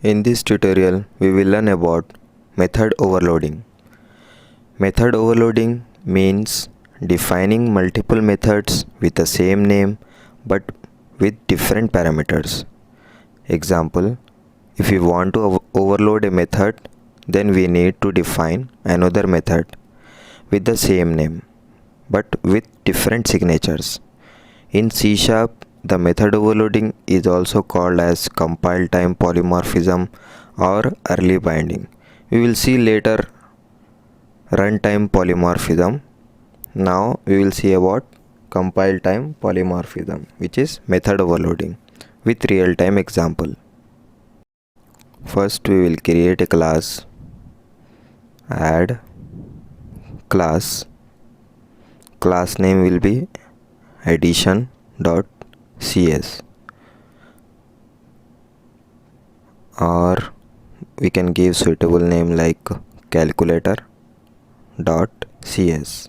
In this tutorial, we will learn about method overloading. Method overloading means defining multiple methods with the same name but with different parameters. Example, if we want to overload a method, then we need to define another method with the same name but with different signatures. In C#, the method overloading is also called as compile time polymorphism or early binding. We will see later runtime polymorphism. Now we will see about compile time polymorphism, which is method overloading with real-time example. First we will create a class, add class name will be addition.cs, or we can give suitable name like calculator.cs.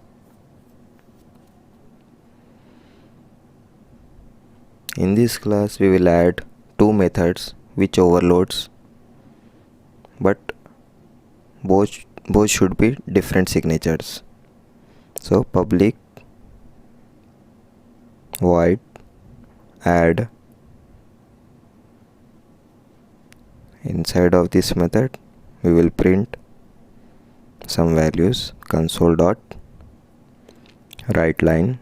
In this class we will add two methods which overloads, but both should be different signatures. So public void add, inside of this method we will print some values, console dot write line,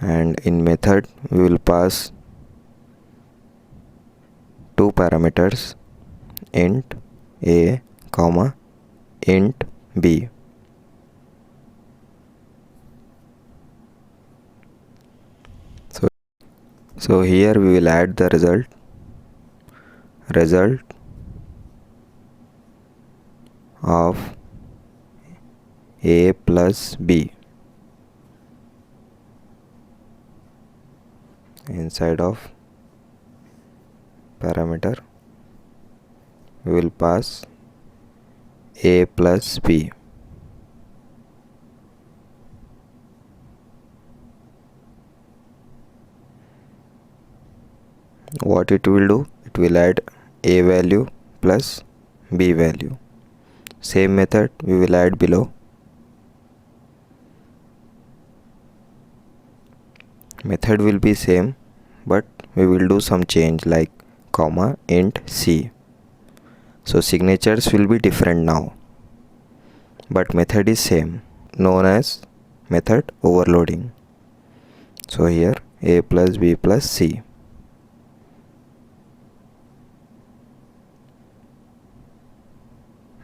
and in method we will pass two parameters, int a comma int b. So here we will add the result of a plus b inside of parameter we will pass a plus b. What it will do, it will add a value plus b value. Same method we will add below. Method will be same, but we will do some change like comma int c. So signatures will be different now, but method is same, known as method overloading. So here a plus b plus c.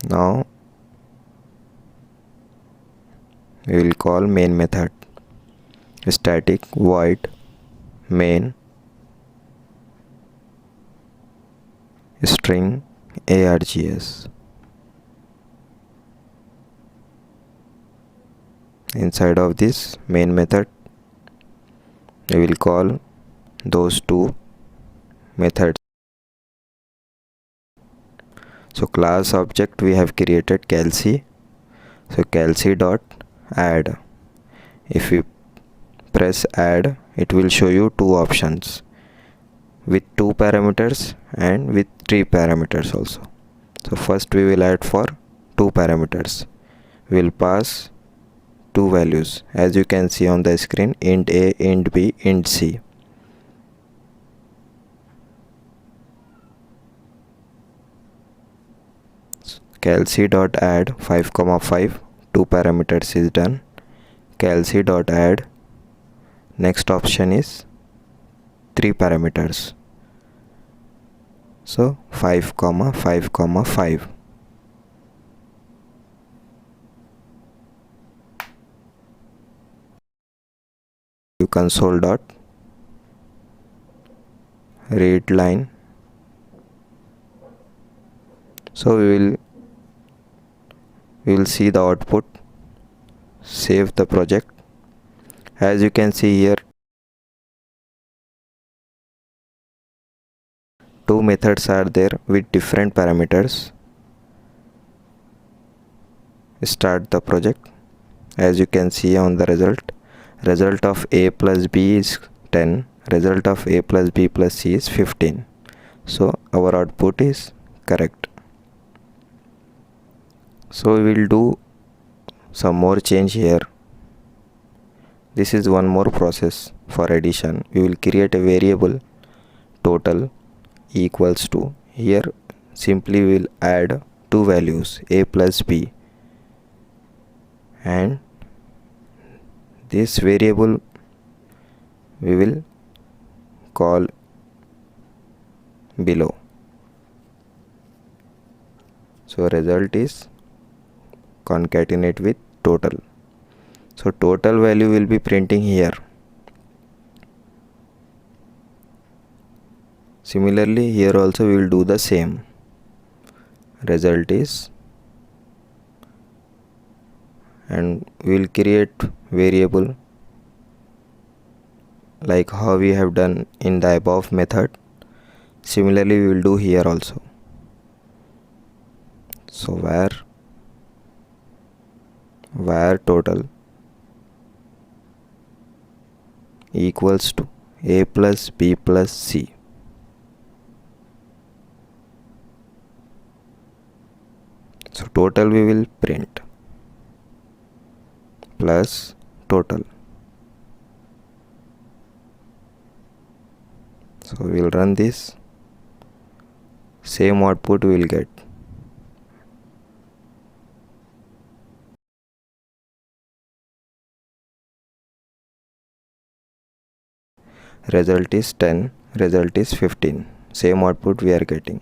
Now we will call main method, static void main string args. Inside of this main method we will call those two methods. So class object we have created calc. So calc dot add. If we press add, it will show you two options, with two parameters and with three parameters also. So first we will add for two parameters. We will pass two values, as you can see on the screen, int a, int b, int c. Calc dot add 5,5, two parameters is done. Calc dot add, next option is three parameters. So 5,5,5. Console dot read line. So we will see the output. Save the project. As you can see here, two methods are there with different parameters. Start the project. As you can see on the result of a plus b is 10, result of a plus b plus c is 15. So our output is correct. So we will do some more change here. This is one more process for addition. We will create a variable total equals to, here simply we will add two values a plus b, and this variable we will call below. So result is concatenate with total. So total value will be printing here. Similarly here also we will do the same. Result is, and we will create variable like how we have done in the above method. Similarly we will do here also. So var total equals to a plus b plus c. So total we will print plus total. So we will run this, same output we will get. Result is 10, result is 15, same output we are getting.